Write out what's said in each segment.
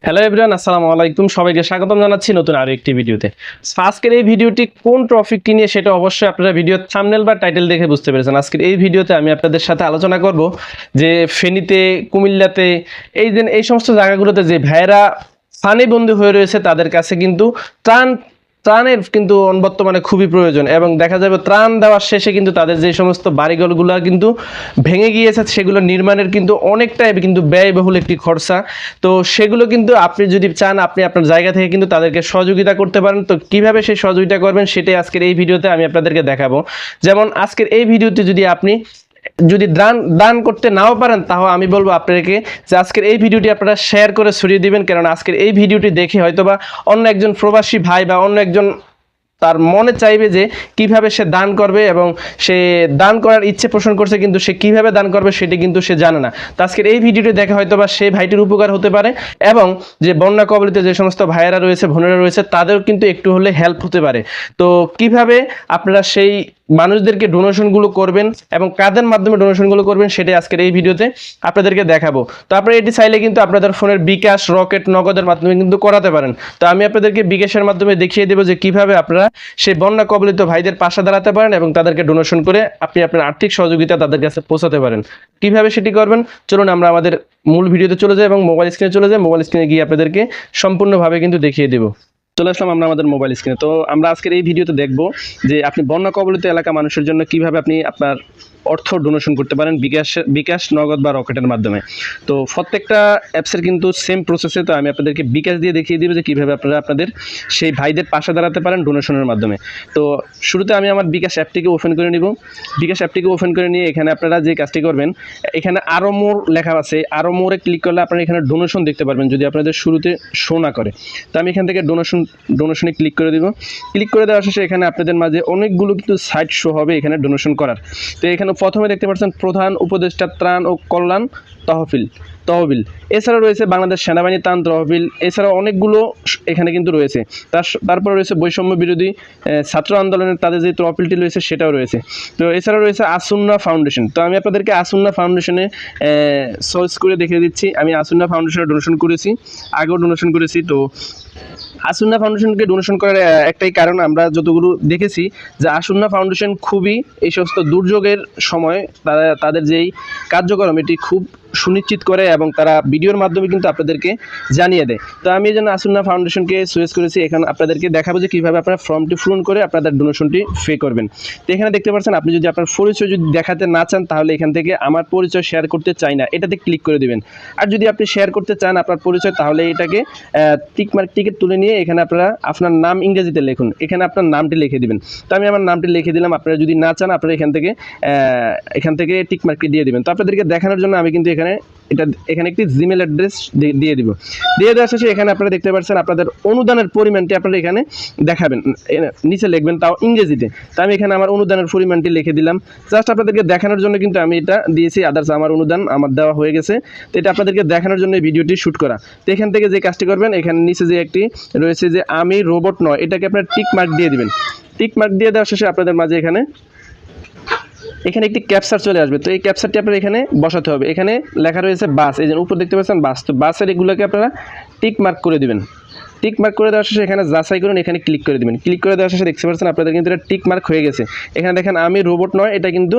Hello everyone, আসসালামু আলাইকুম। সবাইকে স্বাগতম জানাচ্ছি নতুন আরো একটি ভিডিওতে। আজকের এই ভিডিওটি কোন টপিকটি নিয়ে সেটা অবশ্যই আপনারা ভিডিওর থাম্বনেল বা টাইটেল দেখে বুঝতে পেরেছেন। আজকের এই ভিডিওতে আমি আপনাদের সাথে আলোচনা করব যে ফেনীতে, কুমিল্লাতে, এই সমস্ত জায়গাগুলোতে যে ভাইয়েরা ফানি বন্দী হয়ে রয়েছে তাদের কাছে কিন্তু ত্রাণের কিন্তু বর্তমানে খুবই প্রয়োজন, এবং দেখা যাবে ত্রাণ দেওয়ার শেষে কিন্তু তাদের যে সমস্ত বাড়িঘরগুলো কিন্তু ভেঙে গিয়েছে সেগুলো নির্মাণের কিন্তু অনেকটাই কিন্তু ব্যয়বহুল একটি খরচা। তো সেগুলো কিন্তু আপনি যদি চান আপনি আপনার জায়গা থেকে কিন্তু তাদেরকে সহযোগিতা করতে পারেন। তো কিভাবে সেই সহযোগিতা করবেন সেটাই আজকের এই ভিডিওতে আমি আপনাদেরকে দেখাবো। যেমন আজকের এই ভিডিওতে যদি দান করতে নাও পারেন, তাও আমি বলবো আপনাদেরকে যে আজকের এই ভিডিওটি আপনারা শেয়ার করে ছড়িয়ে দিবেন, কারণ আজকের এই ভিডিওটি দেখে হয়তোবা অন্য একজন প্রবাসী ভাই বা অন্য একজন তার মনে চাইবে যে কিভাবে সে দান করবে, এবং সে দান করার ইচ্ছে পোষণ করছে কিন্তু সে কিভাবে দান করবে সেটি কিন্তু সে জানে না। তো আজকের এই ভিডিওটি দেখে হয়তোবা সেই ভাইটির উপকার হতে পারে, এবং যে বন্যা কবলিত যে সমস্ত ভাইয়েরা রয়েছে, বোনেরা রয়েছে, তাদের কিন্তু একটু হলে হেল্প হতে পারে। তো কিভাবে আপনারা সেই মানুষদেরকে ডোনেশনগুলো করবেন এবং কাদের মাধ্যমে ডোনেশনগুলো করবেন সেটাই আজকের এই ভিডিওতে আপনাদেরকে দেখাবো। তো আপনারা এটি চাইলে কিন্তু আপনাদের ফোনের বিকাশ, রকেট, নগদের মাধ্যমে কিন্তু করাতে পারেন। তো আমি আপনাদেরকে বিকাশের মাধ্যমে দেখিয়ে দেবো যে কিভাবে আপনারা সেই বন্যা কবলিত ভাইদের পাশে দাঁড়াতে পারেন এবং তাদেরকে ডোনেশন করে আপনি আপনার আর্থিক সহযোগিতা তাদের কাছে পৌঁছাতে পারেন। কিভাবে সেটি করবেন চলুন আমরা আমাদের মূল ভিডিওতে চলে যাই এবং মোবাইল স্ক্রিনে চলে যাই। মোবাইল স্ক্রিনে গিয়ে আপনাদেরকে সম্পূর্ণভাবে কিন্তু দেখিয়ে দেবো। চলে আসলাম আমরা আমাদের মোবাইল স্ক্রিনে। তো আমরা আজকের এই ভিডিওতে দেখব যে আপনি বন্যা কবলিত এলাকা মানুষের জন্য কিভাবে আপনি আপনার অর্থ ডোনেশন করতে পারেন বিকাশ, নগদ বা রকেটের মাধ্যমে। তো প্রত্যেকটা অ্যাপসের কিন্তু সেম প্রসেসে। তো আমি আপনাদেরকে বিকাশ দিয়ে দেখিয়ে দিব যে কীভাবে আপনারা আপনাদের সেই ভাইদের পাশে দাঁড়াতে পারেন ডোনেশনের মাধ্যমে। তো শুরুতে আমি আমার বিকাশ অ্যাপটিকে ওপেন করে নিব। বিকাশ অ্যাপটিকে ওপেন করে নিয়ে এখানে আপনারা যে কাজটি করবেন, এখানে আরও মোর লেখা আছে, আরও মোরে ক্লিক করলে আপনারা এখানে ডোনেশন দেখতে পারবেন যদি আপনাদের শুরুতে শো না করে। তো আমি এখান থেকে ডোনেশনে ক্লিক করে দিব। ক্লিক করে দেওয়ার শেষে এখানে আপনাদের মাঝে অনেকগুলো কিন্তু সাইট শো হবে এখানে ডোনেশন করার। তো এখানে প্রথমে দেখতে পাচ্ছেন প্রধান উপদেষ্টা ত্রাণ ও কল্যাণ তহবিল, এছাড়াও রয়েছে বাংলাদেশ সেনাবাহিনী ত্রাণ তহবিল, এছাড়াও অনেকগুলো এখানে কিন্তু রয়েছে। তারপরে রয়েছে বৈষম্য বিরোধী ছাত্র আন্দোলনের তাদের যে তহবিলটি রয়েছে সেটাও রয়েছে। তো এছাড়াও রয়েছে আসুন্না ফাউন্ডেশন। তো আমি আপনাদেরকে আসুন্না ফাউন্ডেশনে সার্চ করে দেখিয়ে দিচ্ছি। আমি আসুন্না ফাউন্ডেশনে ডোনেশন করেছি, আগেও ডোনেশন করেছি। তো আসুন্না ফাউন্ডেশনকে ডোনেশন করার একটাই কারণ, আমরা যতগুলো দেখেছি যে আসুন্না ফাউন্ডেশন খুবই এই সমস্ত দুর্যোগের সময় তাদের যেই কার্যক্রম এটি খুব সুনিশ্চিত করে এবং তারা ভিডিওর মাধ্যমে কিন্তু আপনাদেরকে জানিয়ে দেয়। তো আমি এই জন্য আসুন্না ফাউন্ডেশনকে চয়েস করেছি। এখানে আপনাদেরকে দেখাবো যে কীভাবে আপনারা ফর্মটি পূরণ করে আপনাদের ডোনেশনটি পে করবেন। তো এখানে দেখতে পাচ্ছেন আপনি যদি আপনার পরিচয় যদি দেখাতে না চান, তাহলে এখান থেকে আমার পরিচয় শেয়ার করতে চাই না এটাতে ক্লিক করে দেবেন। আর যদি আপনি শেয়ার করতে চান আপনার পরিচয়, তাহলে এটাকে টিকেট তুলে নিয়ে এখানে আপনারা আপনার নাম ইংরেজিতে লিখুন, এখানে আপনার নামটি লিখে দিবেন। তো আমি আমার নামটি লিখে দিলাম। আপনারা যদি না চান আপনারা এখান থেকে টিকমার্কটি দিয়ে দিবেন। তো আপনাদেরকে দেখানোর জন্য আমি কিন্তু এখানে একটি জিমেল অ্যাড্রেস দিয়ে দিব। দিয়ে দেওয়ার শেষে এখানে আপনারা দেখতে পাচ্ছেন আপনাদের অনুদানের পরিমাণটি আপনারা এখানে দেখাবেন, নিচে লিখবেন, তাও ইংরেজিতে। তো আমি এখানে আমার অনুদানের পরিমাণটি লিখে দিলাম জাস্ট আপনাদেরকে দেখানোর জন্য। কিন্তু আমি এটা দিয়েছি, আদার্স আমার অনুদান আমার দেওয়া হয়ে গেছে। তো এটা আপনাদেরকে দেখানোর জন্য এই ভিডিওটি শ্যুট করা। তো এখান থেকে যে কাজটি করবেন, এখানে নিচে যে একটি রয়েছে যে আমি রোবট নয়, এটাকে আপনারা টিক মার্ক দিয়ে দিবেন। টিক মার্ক দিয়ে দেওয়ার শেষে আপনাদের মাঝে এখানে একটি ক্যাপচার চলে আসবে। তো এই ক্যাপচারটি আপনারা এখানে বসাতে হবে। এখানে লেখা রয়েছে বাস, এই যে উপর দেখতে পাচ্ছেন বাস। তো বাসের এগুলোকে আপনারা টিক মার্ক করে দিবেন। টিক মার্ক করে দেওয়ার শেষে এখানে যাচাই করুন, এখানে ক্লিক করে দেবেন। ক্লিক করে দেওয়ার শেষে দেখতে পাচ্ছেন আপনাদের কিন্তু এটা টিক মার্ক হয়ে গেছে। এখানে দেখেন আমি রোবট নয়, এটা কিন্তু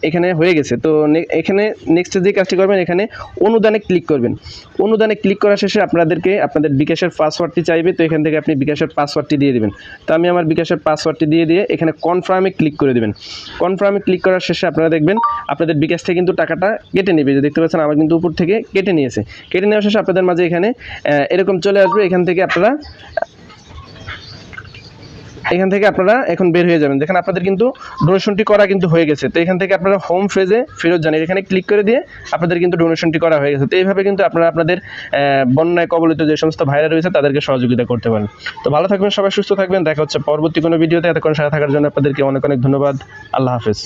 এখানে হয়ে গেছে। তো এখানে নেক্সট যে কাজটি করবেন, এখানে অনুদানে ক্লিক করবেন। অনুদানে ক্লিক করার শেষে আপনাদের বিকাশের পাসওয়ার্ডটি চাইবে। তো এখান থেকে আপনি বিকাশের পাসওয়ার্ডটি দিয়ে দেবেন। তো আমি আমার বিকাশের পাসওয়ার্ডটি দিয়ে এখানে কনফার্মে ক্লিক করে দেবেন। কনফার্মে ক্লিক করার শেষে আপনারা দেখবেন আপনাদের বিকাশ থেকে কিন্তু টাকাটা কেটে নেবে। যে দেখতে পাচ্ছেন আমার কিন্তু উপর থেকে কেটে নিয়েছে। কেটে নেওয়ার শেষে আপনাদের মাঝে এখানে এরকম চলে আসবে। এখান থেকে আপনারা এখন বের হয়ে যাবেন। দেখেন আপনাদের কিন্তু ডোনেশনটি করা কিন্তু হয়ে গেছে। তো এখান থেকে আপনারা হোম পেজে ফেরত যান, এখানে ক্লিক করে দিয়ে আপনাদের কিন্তু ডোনেশনটি করা হয়ে গেছে। তো এইভাবে কিন্তু আপনারা আপনাদের বন্যায় কবলিত যে সমস্ত ভাইরা রয়েছে তাদেরকে সহযোগিতা করতে পারেন। তো ভালো থাকবেন, সবাই সুস্থ থাকবেন। দেখা হচ্ছে পরবর্তী কোনো ভিডিওতে। এতক্ষণ সাথে থাকার জন্য আপনাদেরকে অনেক অনেক ধন্যবাদ। আল্লাহ হাফেজ।